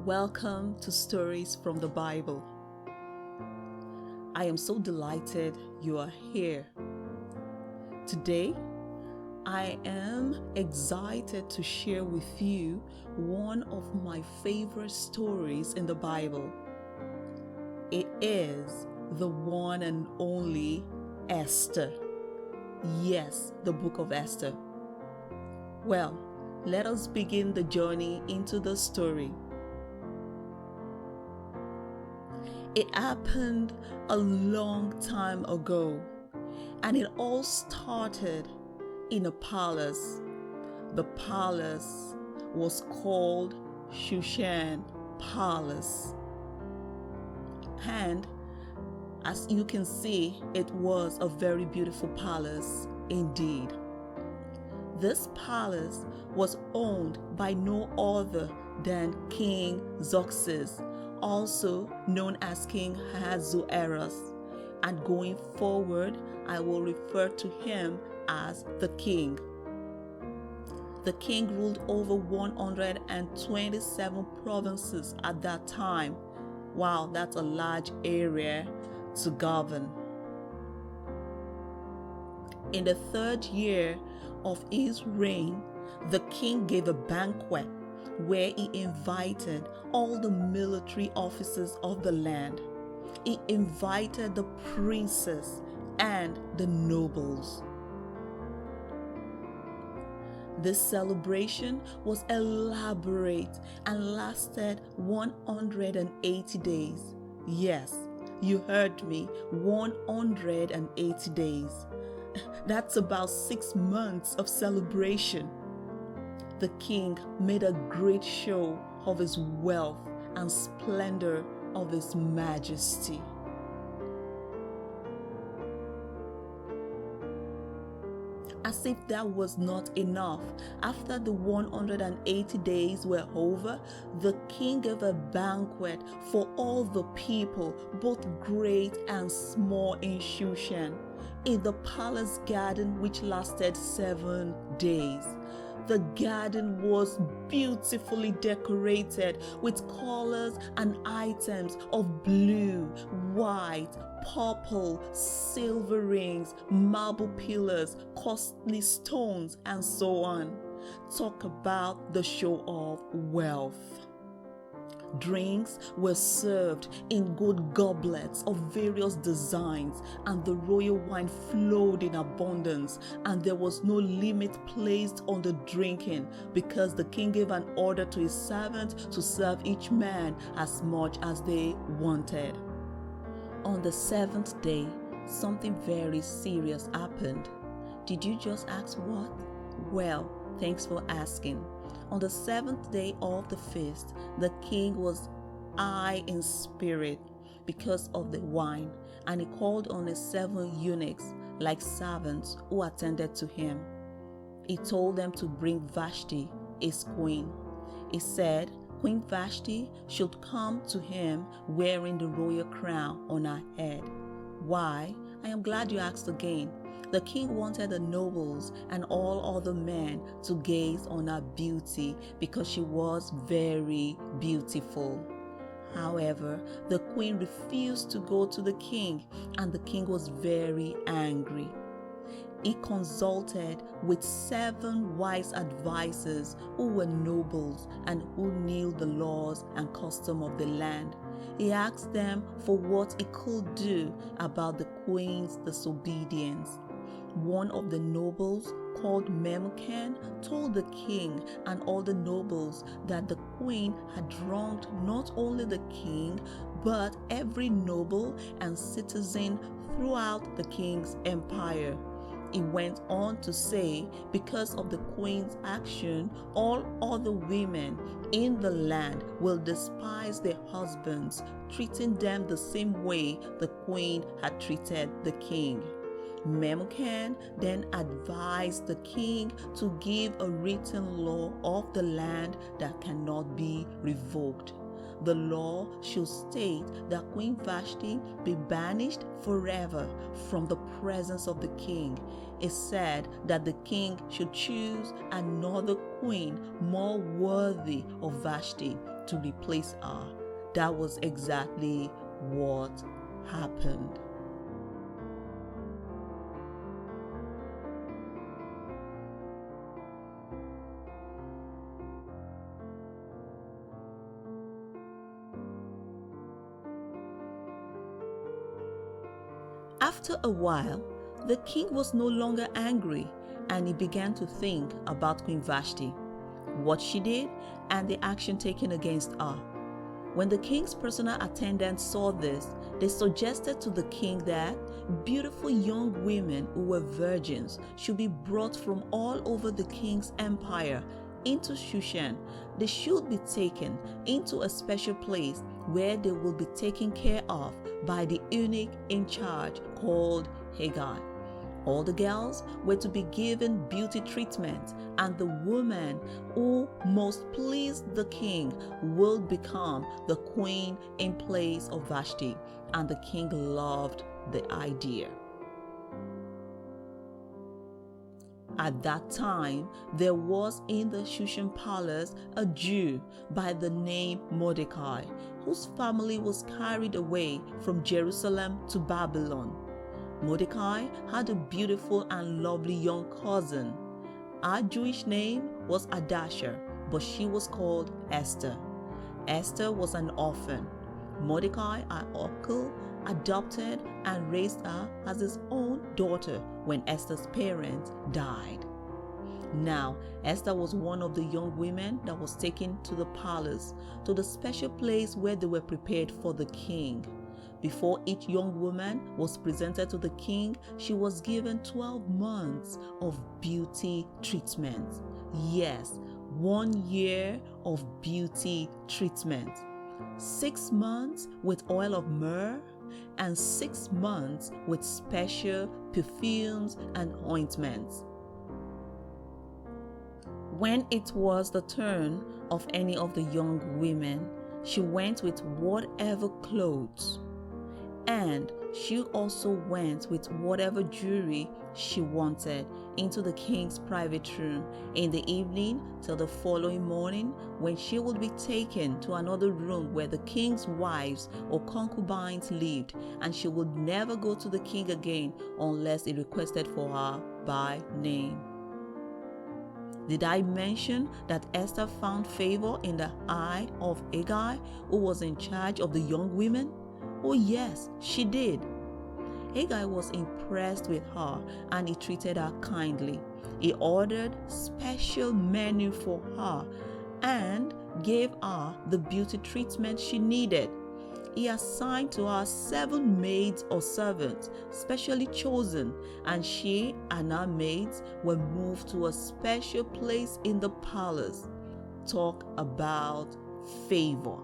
Welcome to Stories from the Bible. I am so delighted you are here. Today, I am excited to share with you one of my favorite stories in the Bible. It is the one and only Esther. Yes, the Book of Esther. Well, let us begin the journey into the story. It happened a long time ago, and it all started in a palace. The palace was called Shushan Palace. And as you can see, it was a very beautiful palace indeed. This palace was owned by no other than King Xerxes, also known as King Ahasuerus, and going forward, I will refer to him as the king. The king ruled over 127 provinces at that time. Wow, that's a large area to govern. In the third year of his reign, the king gave a banquet where he invited all the military officers of the land. He invited the princes and the nobles. This celebration was elaborate and lasted 180 days. Yes, you heard me, 180 days. That's about 6 months of celebration. The king made a great show of his wealth and splendor of his majesty. As if that was not enough, after the 180 days were over, the king gave a banquet for all the people, both great and small, in Shushan, in the palace garden, which lasted 7 days. The garden was beautifully decorated with colors and items of blue, white, purple, silver rings, marble pillars, costly stones, and so on. Talk about the show of wealth. Drinks were served in gold goblets of various designs, and the royal wine flowed in abundance, and there was no limit placed on the drinking, because the king gave an order to his servant to serve each man as much as they wanted. On the seventh day, something very serious happened. Did you just ask what? Well, thanks for asking. On the 7th day of the feast, the king was high in spirit because of the wine, and he called on his 7 eunuchs, like servants, who attended to him. He told them to bring Vashti, his queen. He said Queen Vashti should come to him wearing the royal crown on her head. Why? I am glad you asked again. The king wanted the nobles and all other men to gaze on her beauty because she was very beautiful. However, the queen refused to go to the king, and the king was very angry. He consulted with 7 wise advisors who were nobles and who knew the laws and custom of the land. He asked them for what he could do about the queen's disobedience. One of the nobles, called Mordecai, told the king and all the nobles that the queen had wronged not only the king, but every noble and citizen throughout the king's empire. He went on to say, because of the queen's action, all other women in the land will despise their husbands, treating them the same way the queen had treated the king. Mordecai then advised the king to give a written law of the land that cannot be revoked. the law should state that Queen Vashti be banished forever from the presence of the king. It said that the king should choose another queen more worthy of Vashti to replace her. That was exactly what happened. After a while, the king was no longer angry, and he began to think about Queen Vashti, what she did, and the action taken against her. When the king's personal attendants saw this, they suggested to the king that beautiful young women who were virgins should be brought from all over the king's empire into Shushan. They should be taken into a special place where they will be taken care of by the eunuch in charge called Haggai. All the girls were to be given beauty treatment, and the woman who most pleased the king will become the queen in place of Vashti. And the king loved the idea. At that time, there was in the Shushan palace a Jew by the name Mordecai, whose family was carried away from Jerusalem to Babylon. Mordecai had a beautiful and lovely young cousin. Her Jewish name was Adasher, but she was called Esther. Esther was an orphan. Mordecai, her uncle, adopted and raised her as his own daughter when Esther's parents died. Now, Esther was one of the young women that was taken to the palace, to the special place where they were prepared for the king. Before each young woman was presented to the king, she was given 12 months of beauty treatment. Yes, 1 year of beauty treatment. 6 months with oil of myrrh, and 6 months with special perfumes and ointments. When it was the turn of any of the young women, she went with whatever clothes, and she also went with whatever jewelry she wanted into the king's private room in the evening till the following morning, when she would be taken to another room where the king's wives or concubines lived, and she would never go to the king again unless he requested for her by name. Did I mention that Esther found favor in the eye of Haggai, who was in charge of the young women? Oh yes, she did. Haggai was impressed with her, and he treated her kindly. He ordered special menu for her and gave her the beauty treatment she needed. He assigned to her 7 maids or servants, specially chosen, and she and her maids were moved to a special place in the palace. Talk about favor.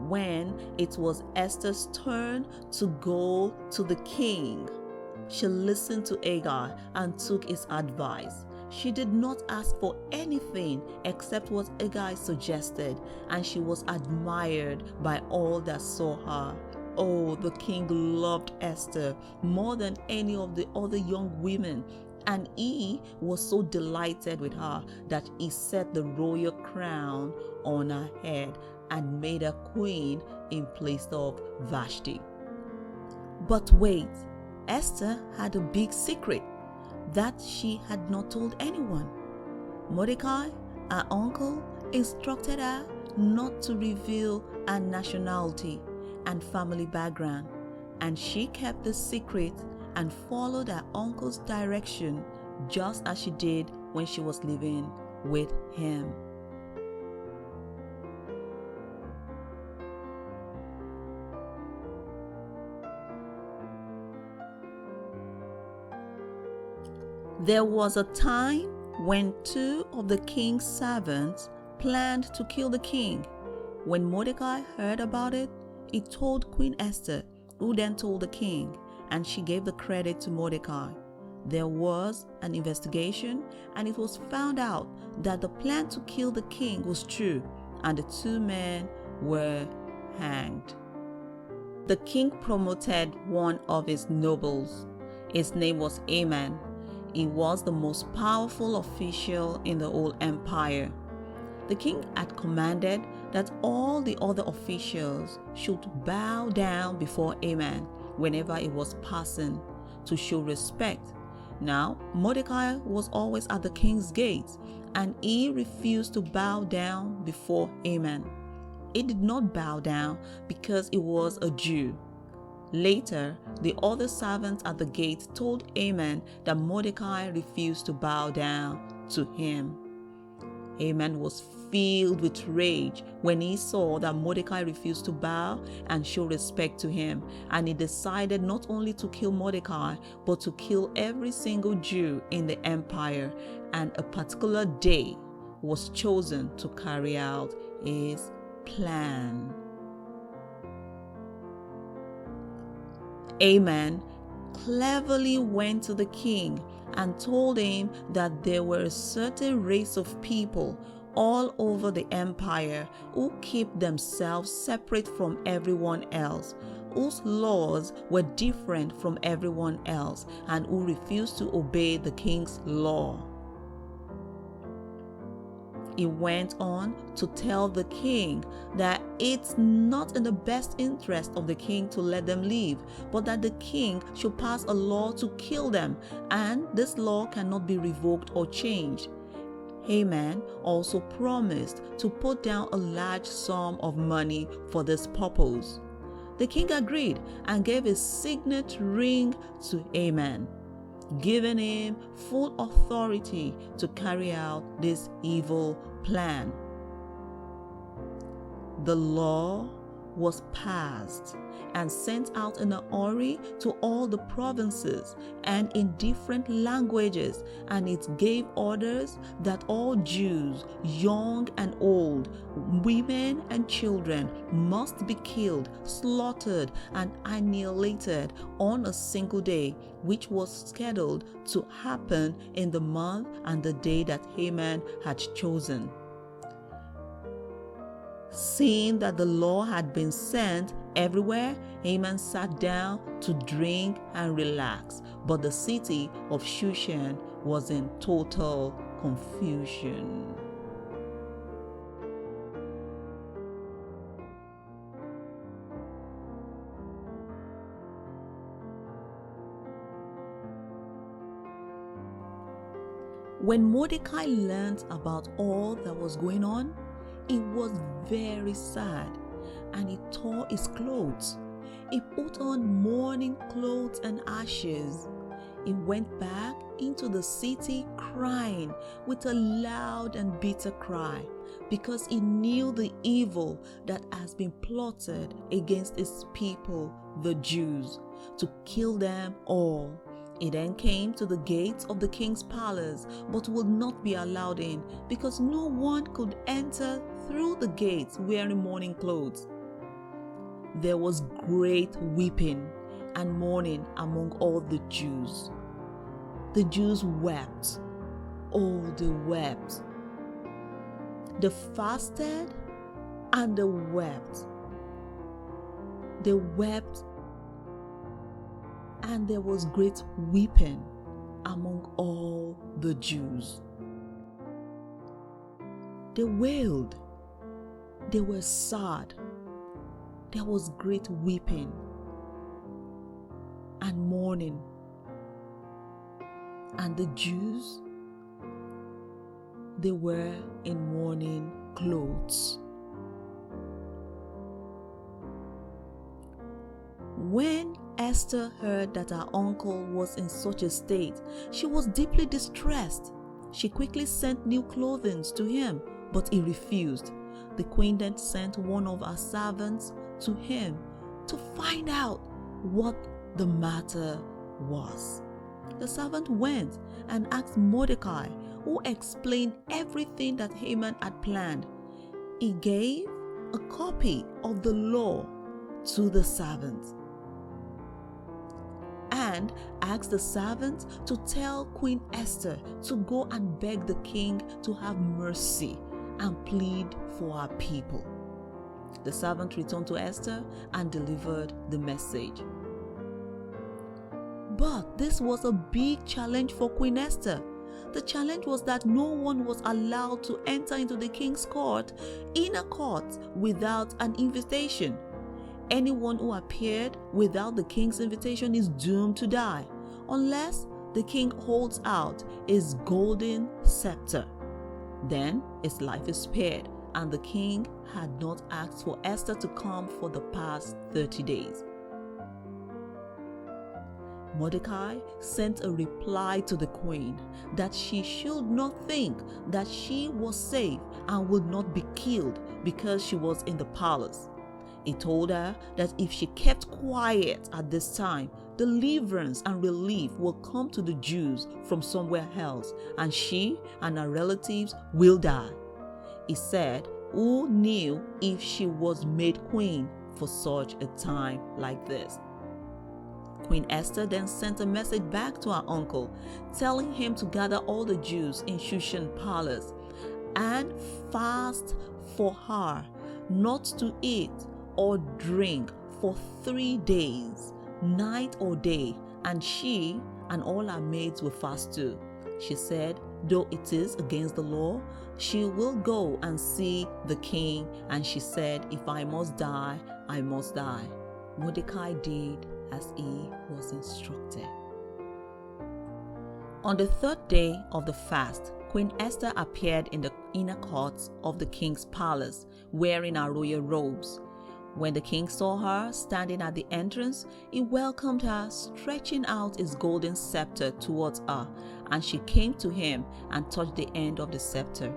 When it was Esther's turn to go to the king, she listened to Haggai and took his advice. She did not ask for anything except what Haggai suggested, and she was admired by all that saw her. Oh, the king loved Esther more than any of the other young women, and he was so delighted with her that he set the royal crown on her head and made her queen in place of Vashti. But wait, Esther had a big secret that she had not told anyone. Mordecai, her uncle, instructed her not to reveal her nationality and family background, and she kept the secret and followed her uncle's direction just as she did when she was living with him. There was a time when 2 of the king's servants planned to kill the king. When Mordecai heard about it, he told Queen Esther, who then told the king, and she gave the credit to Mordecai. There was an investigation, and it was found out that the plan to kill the king was true, and the two men were hanged. The king promoted one of his nobles. His name was Haman. He was the most powerful official in the whole empire. The king had commanded that all the other officials should bow down before Haman whenever he was passing to show respect. Now, Mordecai was always at the king's gates, and he refused to bow down before Haman. He did not bow down because he was a Jew. Later, the other servants at the gate told Haman that Mordecai refused to bow down to him. Haman was filled with rage when he saw that Mordecai refused to bow and show respect to him, and he decided not only to kill Mordecai, but to kill every single Jew in the empire, and a particular day was chosen to carry out his plan. Haman cleverly went to the king and told him that there were a certain race of people all over the empire who keep themselves separate from everyone else, whose laws were different from everyone else, and who refused to obey the king's law. He went on to tell the king that it's not in the best interest of the king to let them live, but that the king should pass a law to kill them, and this law cannot be revoked or changed. Haman also promised to put down a large sum of money for this purpose. The king agreed and gave his signet ring to Haman, giving him full authority to carry out this evil plan. The law was passed and sent out in a hurry to all the provinces and in different languages, and it gave orders that all Jews, young and old, women and children, must be killed, slaughtered, and annihilated on a single day, which was scheduled to happen in the month and the day that Haman had chosen. Seeing that the law had been sent everywhere, Haman sat down to drink and relax, but the city of Shushan was in total confusion. When Mordecai learned about all that was going on, he was very sad, and he tore his clothes. He put on mourning clothes and ashes. He went back into the city crying with a loud and bitter cry, because he knew the evil that has been plotted against his people, the Jews, to kill them all. He then came to the gates of the king's palace, but would not be allowed in, because no one could enter through the gates wearing mourning clothes. There was great weeping and mourning among all the Jews. The Jews wept. Oh, they wept. They fasted and they wept. They wept, and there was great weeping among all the Jews. They wailed. They were sad. There was great weeping and mourning. And the Jews, they were in mourning clothes. When Esther heard that her uncle was in such a state, she was deeply distressed. She quickly sent new clothing to him, but he refused. The queen then sent one of her servants to him to find out what the matter was. The servant went and asked Mordecai, who explained everything that Haman had planned. He gave a copy of the law to the servant, and and asked the servant to tell Queen Esther to go and beg the king to have mercy and plead for our people. The servant returned to Esther and delivered the message. But this was a big challenge for Queen Esther. The challenge was that no one was allowed to enter into the king's court, inner court, without an invitation. Anyone who appeared without the king's invitation is doomed to die, unless the king holds out his golden scepter. Then his life is spared, and the king had not asked for Esther to come for the past 30 days. Mordecai sent a reply to the queen that she should not think that she was safe and would not be killed because she was in the palace. He told her that if she kept quiet at this time, deliverance and relief will come to the Jews from somewhere else, and she and her relatives will die. He said, who knew if she was made queen for such a time like this? Queen Esther then sent a message back to her uncle, telling him to gather all the Jews in Shushan Palace and fast for her, not to eat or drink for 3 days, night or day, and she and all her maids will fast too. She said, though it is against the law, she will go and see the king, and she said, if I must die, I must die. Mordecai did as he was instructed. On the 3rd day of the fast, Queen Esther appeared in the inner courts of the king's palace, wearing her royal robes. When the king saw her standing at the entrance, he welcomed her, stretching out his golden scepter towards her, and she came to him and touched the end of the scepter.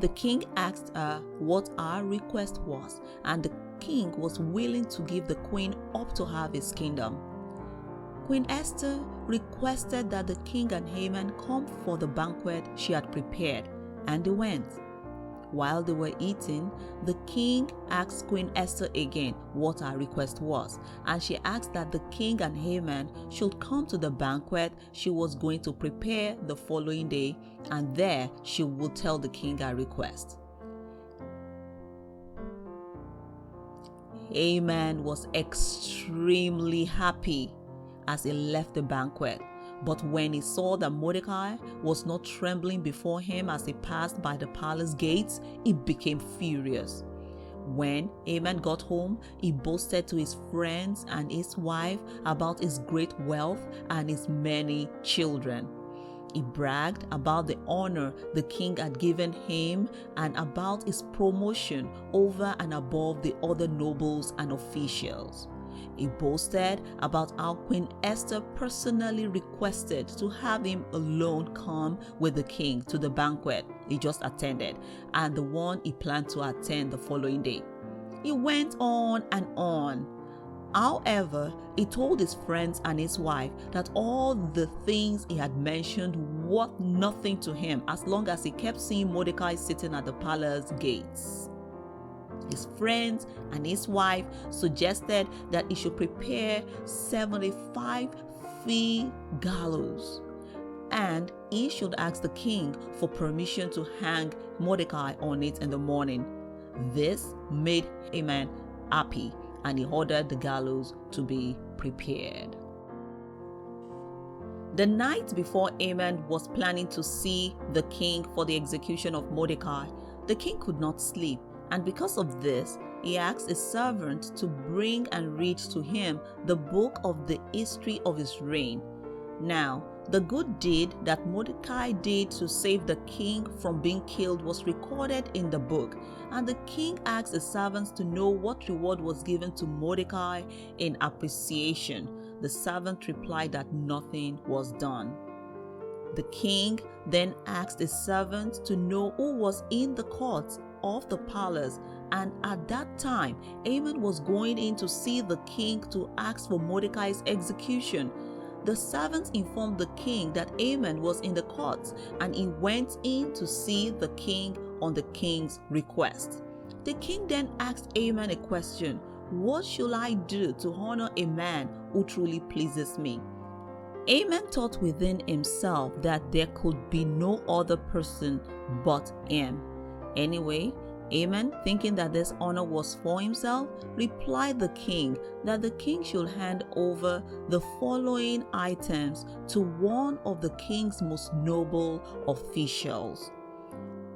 The king asked her what her request was, and the king was willing to give the queen up to have his kingdom. Queen Esther requested that the king and Haman come for the banquet she had prepared, and they went. While they were eating, the king asked Queen Esther again what her request was, and she asked that the king and Haman should come to the banquet she was going to prepare the following day, and there she would tell the king her request. Haman was extremely happy as he left the banquet, but when he saw that Mordecai was not trembling before him as he passed by the palace gates, he became furious. When Haman got home, he boasted to his friends and his wife about his great wealth and his many children. He bragged about the honor the king had given him and about his promotion over and above the other nobles and officials. He boasted about how Queen Esther personally requested to have him alone come with the king to the banquet he just attended and the one he planned to attend the following day. He went on and on. However, he told his friends and his wife that all the things he had mentioned worth nothing to him as long as he kept seeing Mordecai sitting at the palace gates. His friends and his wife suggested that he should prepare 75 feet gallows, and he should ask the king for permission to hang Mordecai on it in the morning. This made Haman happy, and he ordered the gallows to be prepared. The night before Haman was planning to see the king for the execution of Mordecai, the king could not sleep, and because of this, he asked a servant to bring and read to him the book of the history of his reign. Now, the good deed that Mordecai did to save the king from being killed was recorded in the book, and the king asked the servants to know what reward was given to Mordecai in appreciation. The servant replied that nothing was done. The king then asked the servant to know who was in the court of the palace, and at that time Haman was going in to see the king to ask for Mordecai's execution. The servants informed the king that Haman was in the court, and he went in to see the king on the king's request. The king then asked Haman a question: "What shall I do to honor a man who truly pleases me?" Haman thought within himself that there could be no other person but him. Anyway, Haman, thinking that this honor was for himself, replied the king that the king should hand over the following items to one of the king's most noble officials: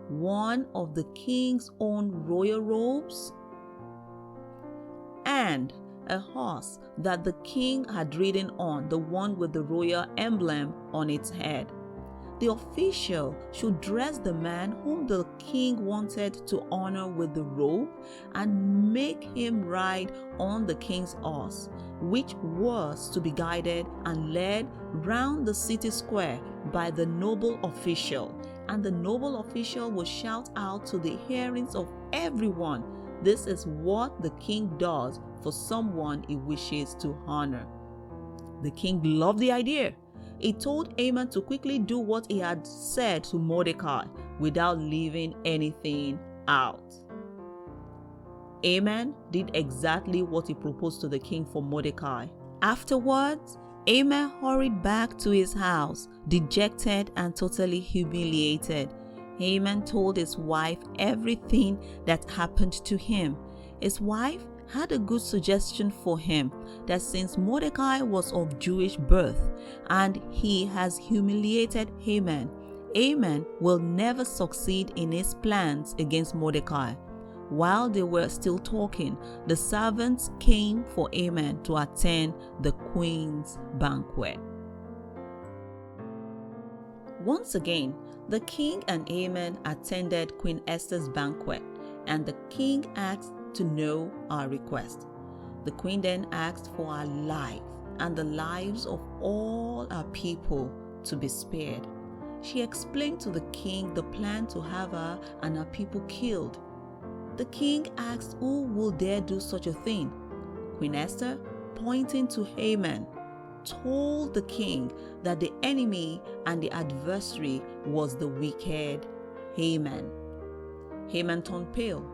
one of the king's own royal robes, and a horse that the king had ridden on, the one with the royal emblem on its head. The official should dress the man whom the king wanted to honor with the robe and make him ride on the king's horse, which was to be guided and led round the city square by the noble official. And the noble official will shout out to the hearings of everyone, "This is what the king does for someone he wishes to honor." The king loved the idea. He told Haman to quickly do what he had said to Mordecai without leaving anything out. Haman did exactly what he proposed to the king for Mordecai. Afterwards, Haman hurried back to his house, dejected and totally humiliated. Haman told his wife everything that happened to him. His wife had a good suggestion for him, that since Mordecai was of Jewish birth and he has humiliated Haman, Haman will never succeed in his plans against Mordecai. While they were still talking, the servants came for Haman to attend the queen's banquet. Once again, the king and Haman attended Queen Esther's banquet, and the king asked to know our request. The queen then asked for our life and the lives of all our people to be spared. She explained to the king the plan to have her and her people killed. The king asked who will dare do such a thing. Queen Esther, pointing to Haman, told the king that the enemy and the adversary was the wicked Haman. Haman turned pale.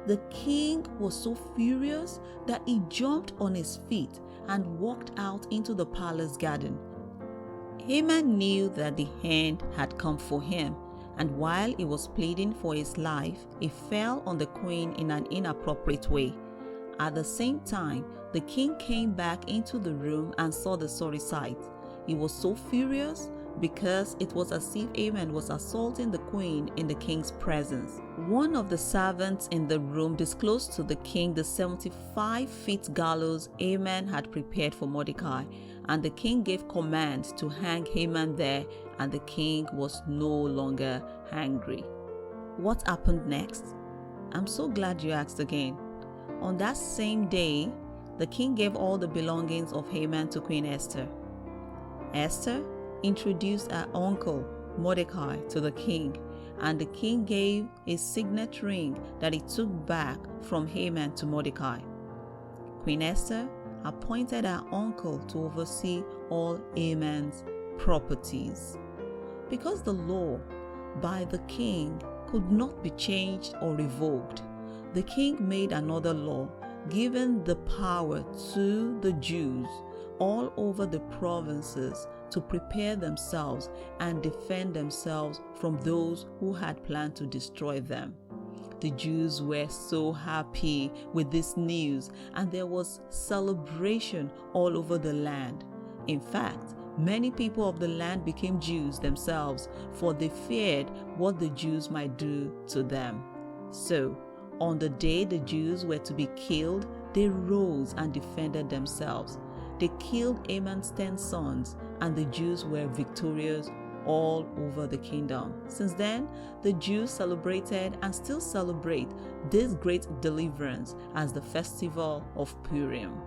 The king was so furious that he jumped on his feet and walked out into the palace garden. Haman knew that the end had come for him, and while he was pleading for his life, he fell on the queen in an inappropriate way. At the same time, the king came back into the room and saw the sorry sight. He was so furious because it was as if Haman was assaulting the queen in the king's presence. One of the servants in the room disclosed to the king the 75-foot gallows Haman had prepared for Mordecai, and the king gave command to hang Haman there, and the king was no longer angry. What happened next? I'm so glad you asked again. On that same day, the king gave all the belongings of Haman to Queen Esther. Esther introduced her uncle Mordecai to the king, and the king gave a signet ring that he took back from Haman to Mordecai. Queen Esther appointed her uncle to oversee all Haman's properties. Because the law by the king could not be changed or revoked, the king made another law giving the power to the Jews all over the provinces to prepare themselves and defend themselves from those who had planned to destroy them. The Jews were so happy with this news, and there was celebration all over the land. In fact, many people of the land became Jews themselves, for they feared what the Jews might do to them. So, on the day the Jews were to be killed, they rose and defended themselves. They killed Haman's 10 sons, and the Jews were victorious all over the kingdom. Since then, the Jews celebrated and still celebrate this great deliverance as the festival of Purim.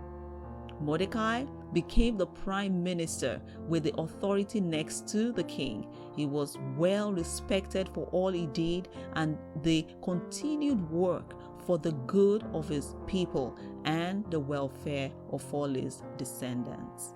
Mordecai became the prime minister with the authority next to the king. He was well respected for all he did and the continued work for the good of his people and the welfare of all his descendants.